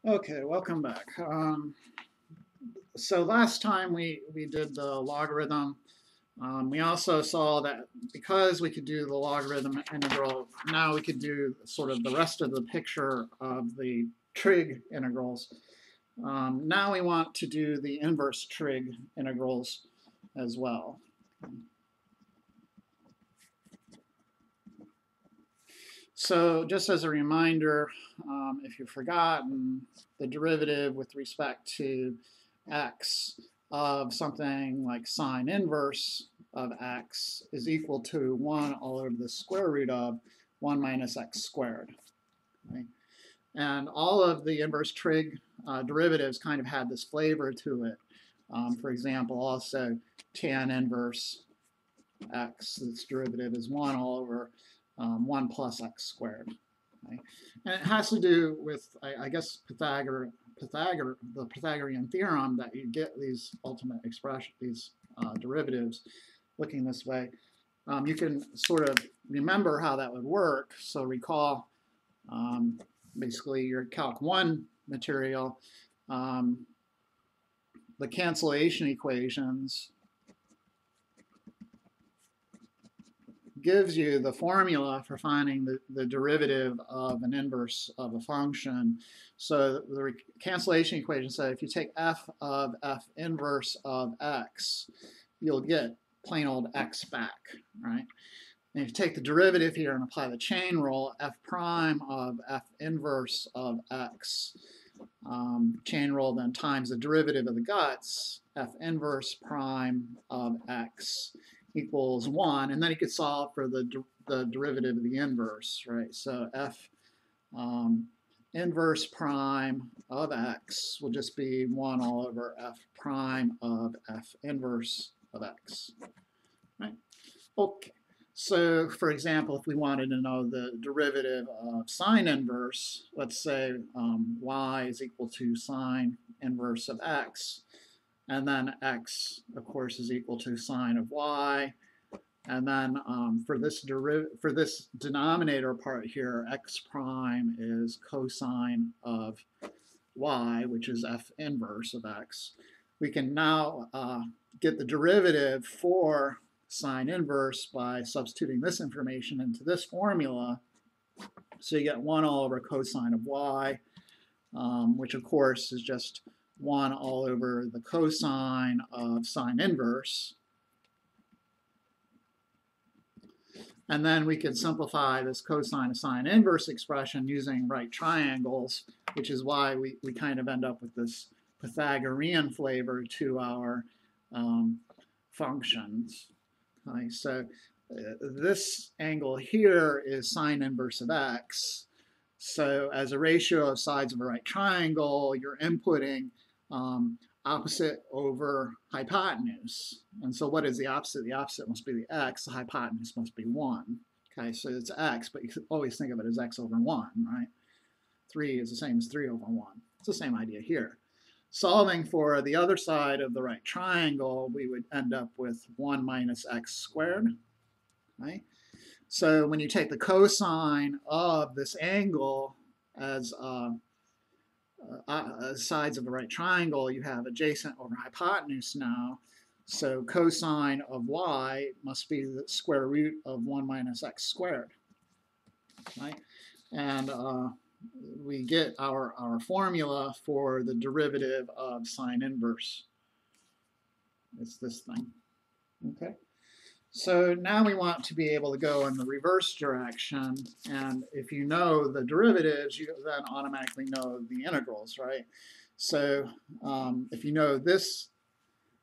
Okay, welcome back. So last time we did the logarithm, we also saw that because we could do the logarithm integral, now we could do sort of the rest of the picture of the trig integrals. Now we want to do the inverse trig integrals as well. So just as a reminder, if you've forgotten, the derivative with respect to x of something like sine inverse of x is equal to 1 all over the square root of 1 minus x squared. Right? And all of the inverse trig derivatives kind of had this flavor to it. For example, also tan inverse x, its derivative is 1 all over 1 plus x squared. Right? And it has to do with, I guess, the Pythagorean theorem that you get these ultimate expressions, these derivatives looking this way. You can sort of remember how that would work. So recall basically your Calc 1 material, the cancellation equations gives you the formula for finding the derivative of an inverse of a function. So the cancellation equation says if you take f of f inverse of x, you'll get plain old x back, right? And if you take the derivative here and apply the chain rule, f prime of f inverse of x, chain rule then times the derivative of the guts, f inverse prime of x equals 1, and then you could solve for the derivative of the inverse, right? So f inverse prime of x will just be 1 all over f prime of f inverse of x, right? Okay, so for example, if we wanted to know the derivative of sine inverse, let's say y is equal to sine inverse of x, and then x, of course, is equal to sine of y. And then for this denominator part here, x prime is cosine of y, which is f inverse of x. We can now get the derivative for sine inverse by substituting this information into this formula. So you get 1 all over cosine of y, which of course is just 1 all over the cosine of sine inverse. And then we can simplify this cosine of sine inverse expression using right triangles, which is why we kind of end up with this Pythagorean flavor to our functions. Okay, so this angle here is sine inverse of x. So as a ratio of sides of a right triangle, you're inputting opposite over hypotenuse. And so what is the opposite? The opposite must be the x, the hypotenuse must be 1. Okay, so it's x, but you can always think of it as x over 1, right? 3 is the same as 3 over 1. It's the same idea here. Solving for the other side of the right triangle, we would end up with 1 minus x squared, right? So when you take the cosine of this angle as sides of a right triangle, you have adjacent over hypotenuse now. So cosine of y must be the square root of 1 minus x squared, right? And we get our formula for the derivative of sine inverse. It's this thing, okay? So now we want to be able to go in the reverse direction, and if you know the derivatives, you then automatically know the integrals, right? So if you know this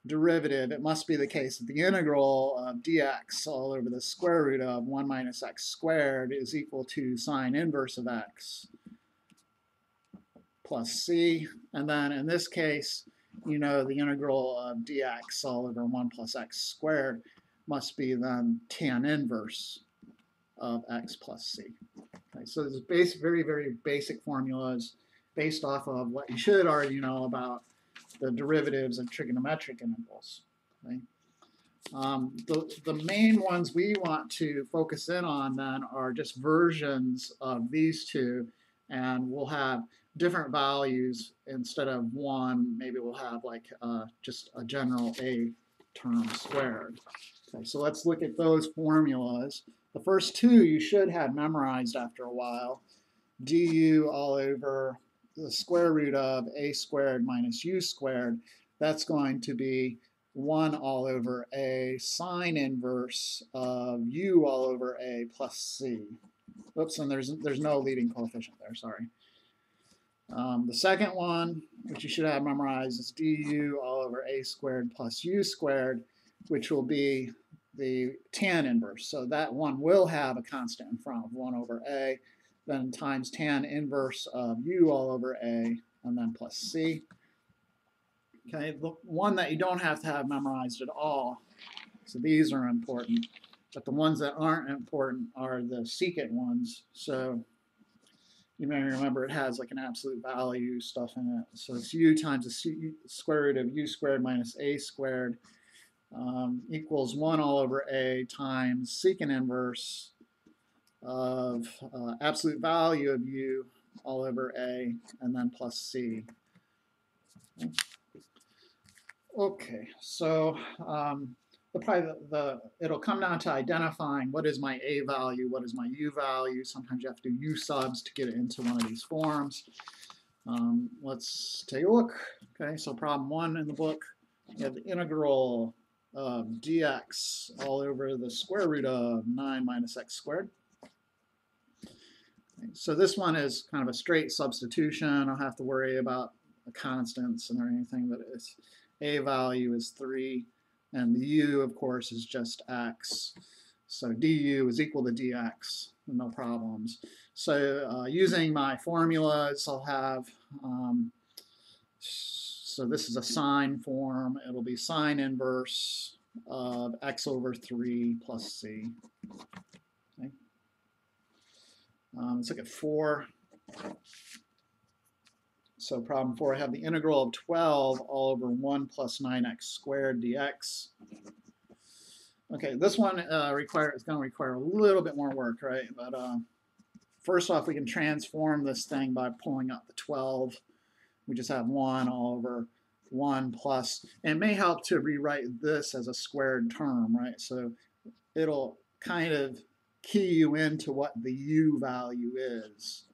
derivative, it must be the case that the integral of dx all over the square root of 1 minus x squared is equal to sine inverse of x plus c, and then in this case, you know the integral of dx all over 1 plus x squared must be then tan inverse of x plus c. Okay, so there's very, very basic formulas based off of what you should already know about the derivatives of trigonometric integrals. Okay? The main ones we want to focus in on then are just versions of these two, and we'll have different values. Instead of 1, maybe we'll have like just a general a term squared. Okay, so let's look at those formulas. The first two you should have memorized after a while. Du all over the square root of a squared minus u squared. That's going to be 1 all over a sine inverse of u all over a plus c. Oops, and there's no leading coefficient there, sorry. The second one, which you should have memorized, is du all over a squared plus u squared, which will be the tan inverse. So that one will have a constant in front of 1 over a, then times tan inverse of u all over a, and then plus c. Okay, the one that you don't have to have memorized at all, so these are important, but the ones that aren't important are the secant ones. So you may remember it has like an absolute value stuff in it. So it's u times the square root of u squared minus a squared equals 1 all over a times secant inverse of absolute value of u all over a, and then plus c. Okay, so it'll come down to identifying what is my a value, what is my u value. Sometimes you have to do u subs to get it into one of these forms. Let's take a look. Okay, so problem 1 in the book, you have the integral of dx all over the square root of 9 minus x squared. Okay, so this one is kind of a straight substitution. I don't have to worry about the constants or anything, but it's a value is 3, and the u, of course, is just x. So du is equal to dx, no problems. So using my formulas, I'll have, so this is a sine form. It'll be sine inverse of x over 3 plus c. Okay. Let's look at 4. So problem 4, I have the integral of 12 all over 1 plus 9x squared dx. Okay, this one is going to require a little bit more work, right? But first off, we can transform this thing by pulling out the 12. We just have 1 all over 1 plus, and it may help to rewrite this as a squared term, right? So it'll kind of key you into what the u value is.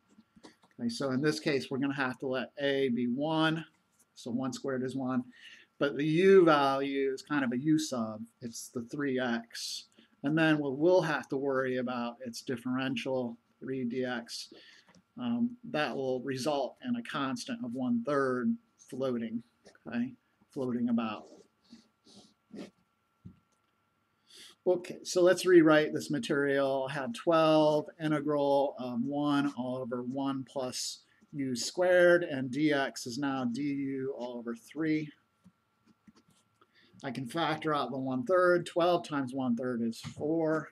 Okay, so in this case, we're going to have to let a be 1, so 1 squared is 1. But the u value is kind of a u sub. It's the 3x. And then we'll have to worry about its differential, 3 dx. That will result in a constant of 1/3 floating, okay, floating about. Okay, so let's rewrite this material. I had 12 integral of 1 all over 1 plus u squared, and dx is now du all over 3. I can factor out the 1/3. 12 times 1/3 is 4.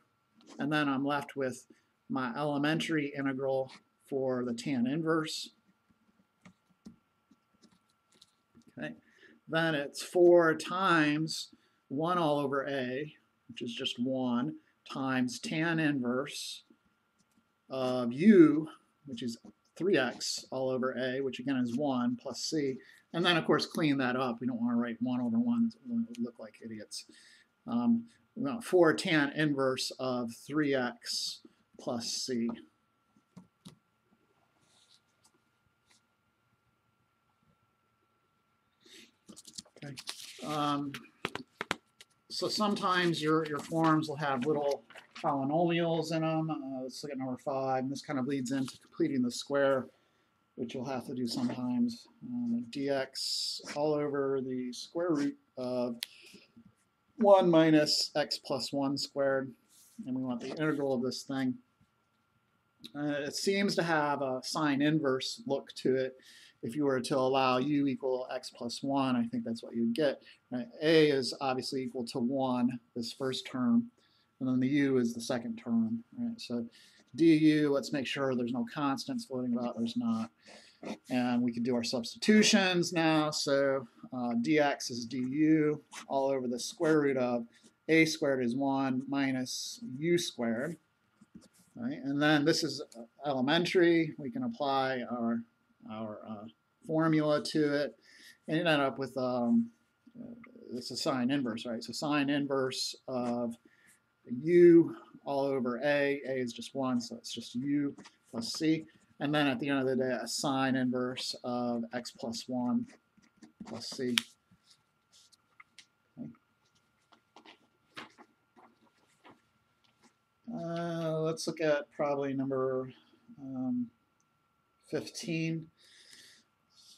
And then I'm left with my elementary integral for the tan inverse. Okay, then it's 4 times 1 all over a, which is just 1, times tan inverse of u, which is 3x all over a, which again is 1, plus c. And then, of course, clean that up. We don't want to write 1 over 1. It look like idiots. We want 4 tan inverse of 3x plus c. Okay. So sometimes your forms will have little polynomials in them. Let's look at number 5. And this kind of leads into completing the square, which you'll have to do sometimes. Dx all over the square root of 1 minus x plus 1 squared. And we want the integral of this thing. It seems to have a sine inverse look to it. If you were to allow u equal x plus 1, I think that's what you'd get. Right? A is obviously equal to 1, this first term, and then the u is the second term. Right? So du, let's make sure there's no constants floating about. There's not. And we can do our substitutions now. So dx is du all over the square root of a squared is 1 minus u squared. right? And then this is elementary. We can apply our formula to it, and you end up with it's a sine inverse, right? So sine inverse of u all over a is just 1, so it's just u plus c. And then at the end of the day, a sine inverse of x plus 1 plus c. Okay. Let's look at probably number 15.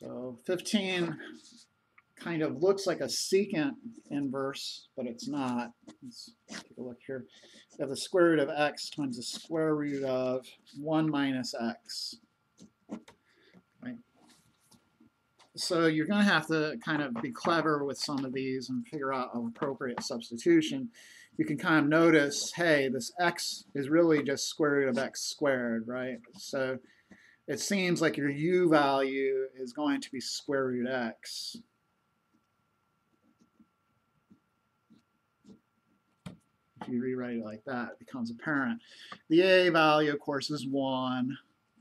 So 15 kind of looks like a secant inverse, but it's not. Let's take a look here. We have the square root of x times the square root of 1 minus x. Right? So you're going to have to kind of be clever with some of these and figure out an appropriate substitution. You can kind of notice, hey, this x is really just square root of x squared, right? So it seems like your u value is going to be square root x. If you rewrite it like that, it becomes apparent. The a value, of course, is 1.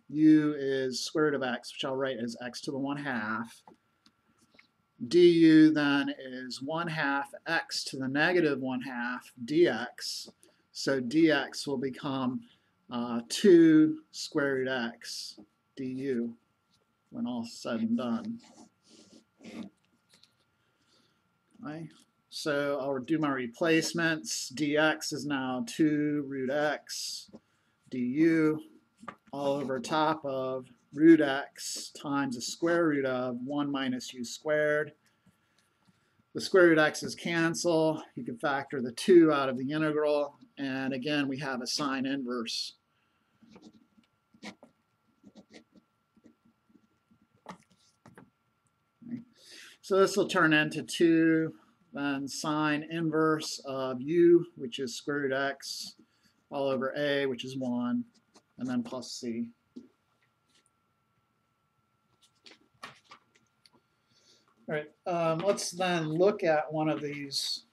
U is square root of x, which I'll write as x to the 1/2. Du then is 1/2 x to the negative 1/2 dx. So dx will become 2 square root x du when all said and done. Okay. So I'll do my replacements. Dx is now 2 root x du all over top of root x times the square root of 1 minus u squared. The square root x's cancel. You can factor the 2 out of the integral. And again, we have a sine inverse. Okay. So this will turn into 2, then sine inverse of u, which is square root x, all over a, which is 1, and then plus c. All right, let's then look at one of these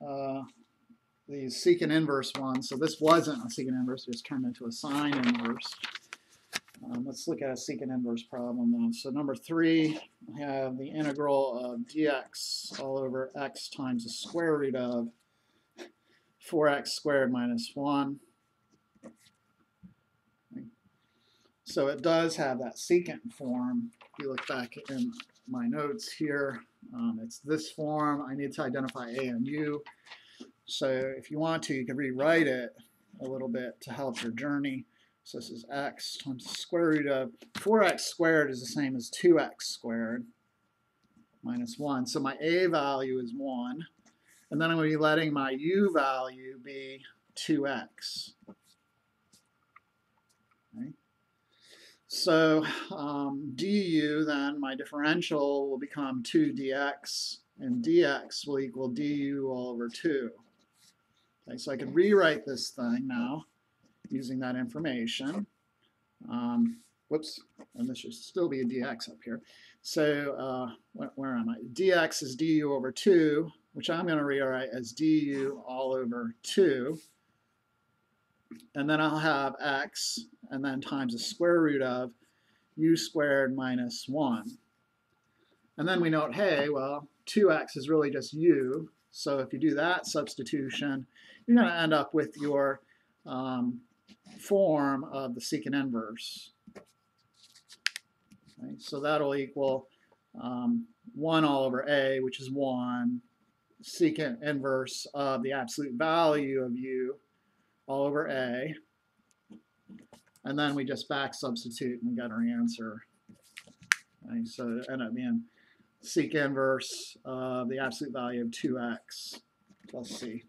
secant inverse ones. So this wasn't a secant inverse, it just turned into a sine inverse. Let's look at a secant inverse problem now. So number 3, we have the integral of dx all over x times the square root of 4x squared minus 1. Okay. So it does have that secant form. If you look back in my notes here, it's this form. I need to identify a and u. So if you want to, you can rewrite it a little bit to help your journey. So this is x times the square root of 4x squared is the same as 2x squared minus 1. So my a value is 1. And then I'm going to be letting my u value be 2x. Okay. So du, then my differential will become 2 dx, and dx will equal du all over 2. Okay, so I can rewrite this thing now using that information. Whoops, and this should still be a dx up here. So where am I? Dx is du over 2, which I'm going to rewrite as du all over 2. And then I'll have x, and then times the square root of u squared minus 1. And then we note, hey, well, 2x is really just u. So if you do that substitution, you're going to end up with your form of the secant inverse. Okay, so that'll equal 1 all over a, which is 1, secant inverse of the absolute value of u all over a. And then we just back substitute and we got our answer. Okay, so it ended up being sec inverse of the absolute value of 2x plus c.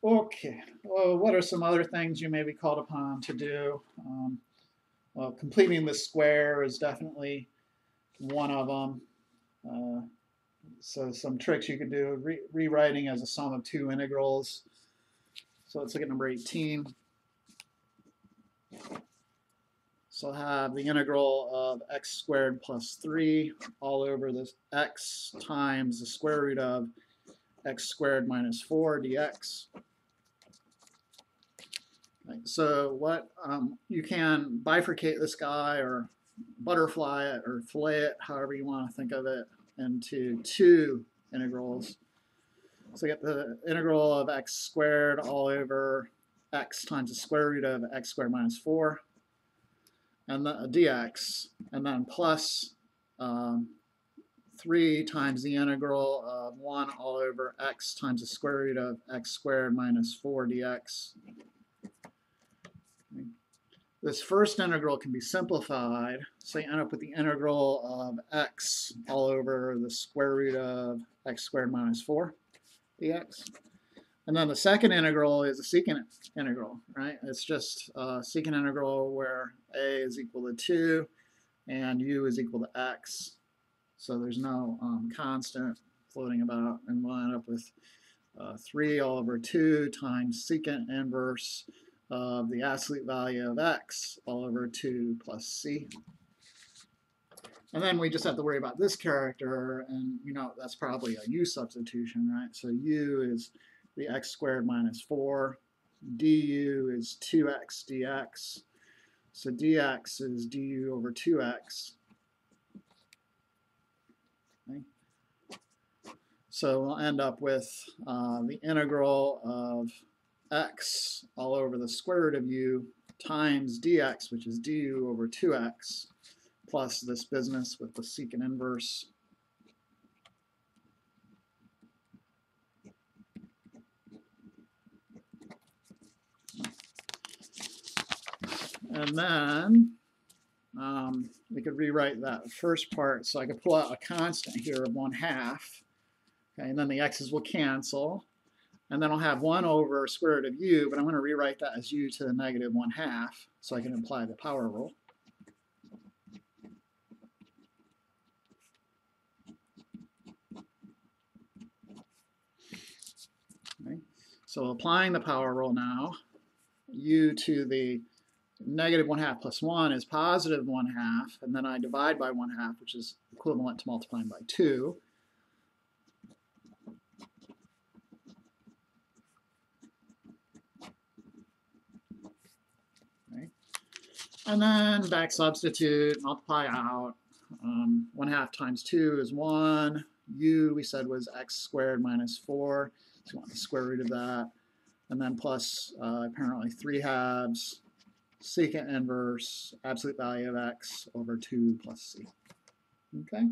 Okay, well, what are some other things you may be called upon to do? Well, completing the square is definitely one of them. So some tricks you could do, rewriting as a sum of 2 integrals. So let's look at number 18. So I'll have the integral of x squared plus 3 all over this x times the square root of x squared minus 4 dx. Okay, so what you can bifurcate this guy or butterfly it or fillet it, however you want to think of it, into two integrals. So you get the integral of x squared all over x times the square root of x squared minus 4, and the dx, and then plus 3 times the integral of 1 all over x times the square root of x squared minus 4 dx. This first integral can be simplified, so you end up with the integral of x all over the square root of x squared minus 4 dx. And then the second integral is a secant integral, right? It's just a secant integral where a is equal to 2 and u is equal to x. So there's no constant floating about, and we'll end up with 3 all over 2 times secant inverse of the absolute value of x all over 2 plus c. And then we just have to worry about this character, and you know that's probably a u substitution, right? So u is the x squared minus 4, du is 2x dx, so dx is du over 2x. Okay. So we'll end up with the integral of x all over the square root of u times dx, which is du over 2x, plus this business with the secant inverse. And then we could rewrite that first part. So I could pull out a constant here of 1/2. Okay, and then the x's will cancel. And then I'll have 1 over square root of u, but I'm going to rewrite that as u to the negative 1/2 so I can apply the power rule. Okay. So applying the power rule now, u to the negative 1/2 plus 1 is positive 1/2, and then I divide by 1/2, which is equivalent to multiplying by 2. Okay. And then back substitute, multiply out. 1/2 times 2 is 1. U we said was x squared minus 4, so you want the square root of that. And then plus apparently 3/2 secant inverse absolute value of x over 2 plus c. Okay.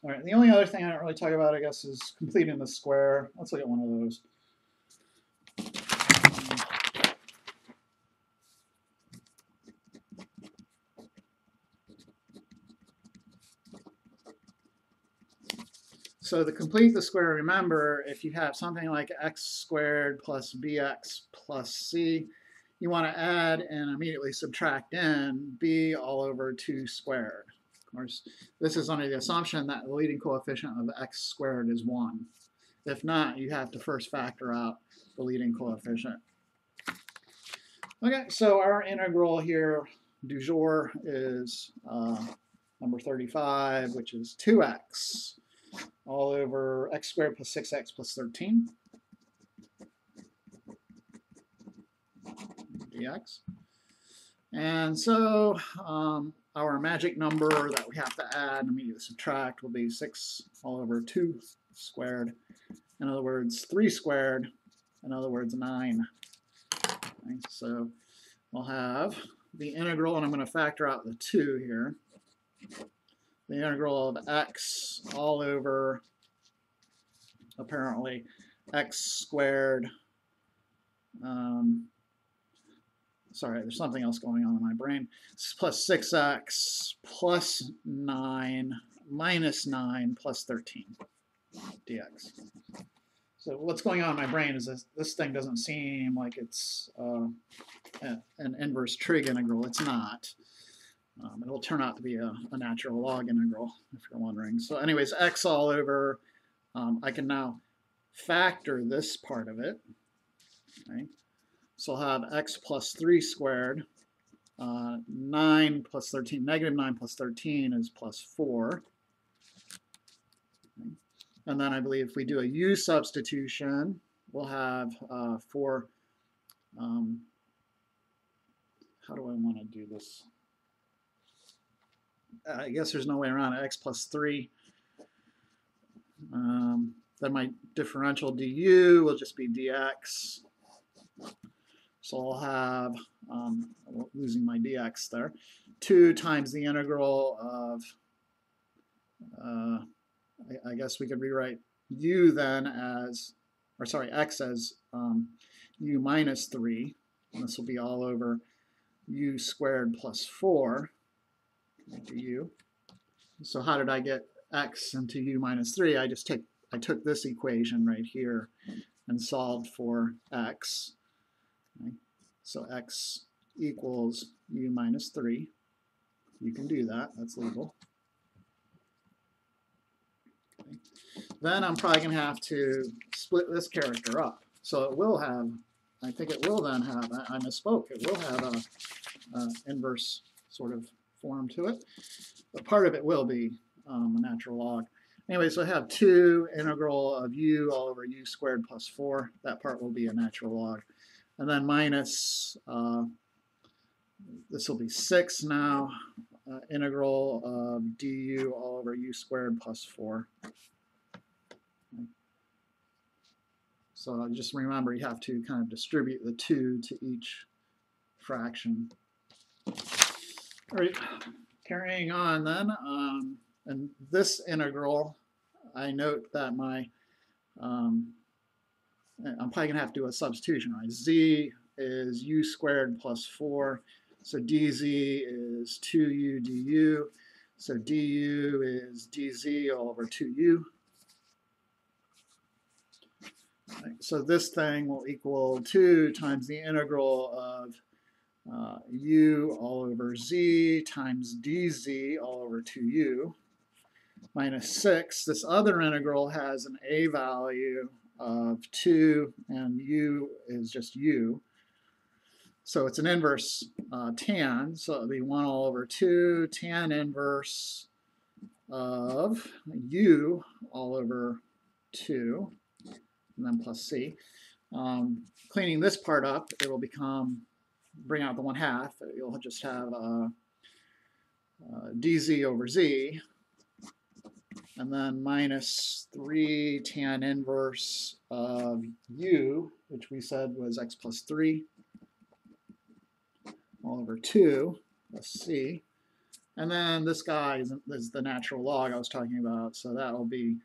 All right, the only other thing I don't really talk about, I guess, is completing the square. Let's look at one of those. So to complete the square, remember, if you have something like x squared plus bx plus c, you want to add and immediately subtract in b all over 2 squared. Of course, this is under the assumption that the leading coefficient of x squared is 1. If not, you have to first factor out the leading coefficient. Okay, so our integral here du jour is number 35, which is 2x all over x squared plus 6x plus 13 dx. And so our magic number that we have to add and immediately subtract will be 6 all over 2 squared. In other words, 3 squared. In other words, 9. Okay, so we'll have the integral, and I'm going to factor out the 2 here. The integral of x all over, apparently, x squared. Sorry, there's something else going on in my brain. It's plus 6x plus 9 minus 9 plus 13 dx. So what's going on in my brain is this thing doesn't seem like it's an inverse trig integral. It's not. It'll turn out to be a natural log integral, if you're wondering. So anyways, x all over, I can now factor this part of it. Okay? So I'll have x plus 3 squared, 9 plus 13, negative 9 plus 13 is plus 4. Okay? And then I believe if we do a u substitution, we'll have for, how do I want to do this? I guess there's no way around it, x plus 3. Then my differential du will just be dx. So I'll have, losing my dx there, 2 times the integral of, I guess we could rewrite u then as, or sorry, x as u minus 3. And this will be all over u squared plus 4 du. So how did I get x into u minus 3? I took this equation right here and solved for x. Okay. So x equals u minus 3. You can do that. That's legal. Okay. Then I'm probably going to have to split this character up. So it will have, I think it will then have, I misspoke, it will have a inverse sort of form to it. But part of it will be a natural log. Anyway, so I have 2 integral of u all over u squared plus 4. That part will be a natural log. And then minus, this will be 6 now, integral of du all over u squared plus 4. Okay. So just remember, you have to kind of distribute the 2 to each fraction. All right, carrying on then. And this integral, I note that my, I'm probably going to have to do a substitution, right? Z is u squared plus 4. So dz is 2u du. So du is dz all over 2u. Right, so this thing will equal 2 times the integral of u all over z times dz all over 2u minus 6. This other integral has an a value of 2, and u is just u. So it's an inverse tan, so it'll be 1 all over 2 tan inverse of u all over 2, and then plus c. Cleaning this part up, it will become, bring out the 1/2. You'll just have dz over z, and then minus 3 tan inverse of u, which we said was x plus 3, all over 2 plus c. And then this guy is the natural log I was talking about, so that will be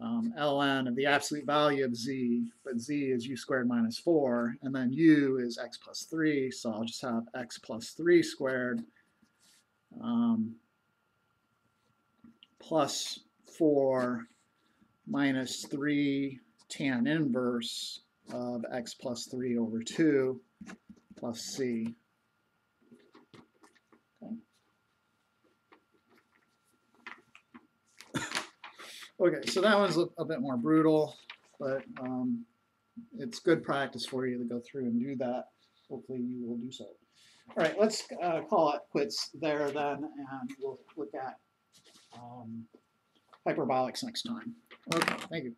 ln of the absolute value of z, but z is u squared minus 4, and then u is x plus 3, so I'll just have x plus 3 squared plus 4 minus 3 tan inverse of x plus 3 over 2 plus c. Okay, so that one's a bit more brutal, but it's good practice for you to go through and do that. Hopefully you will do so. All right, let's call it quits there then, and we'll look at hyperbolics next time. Okay, thank you.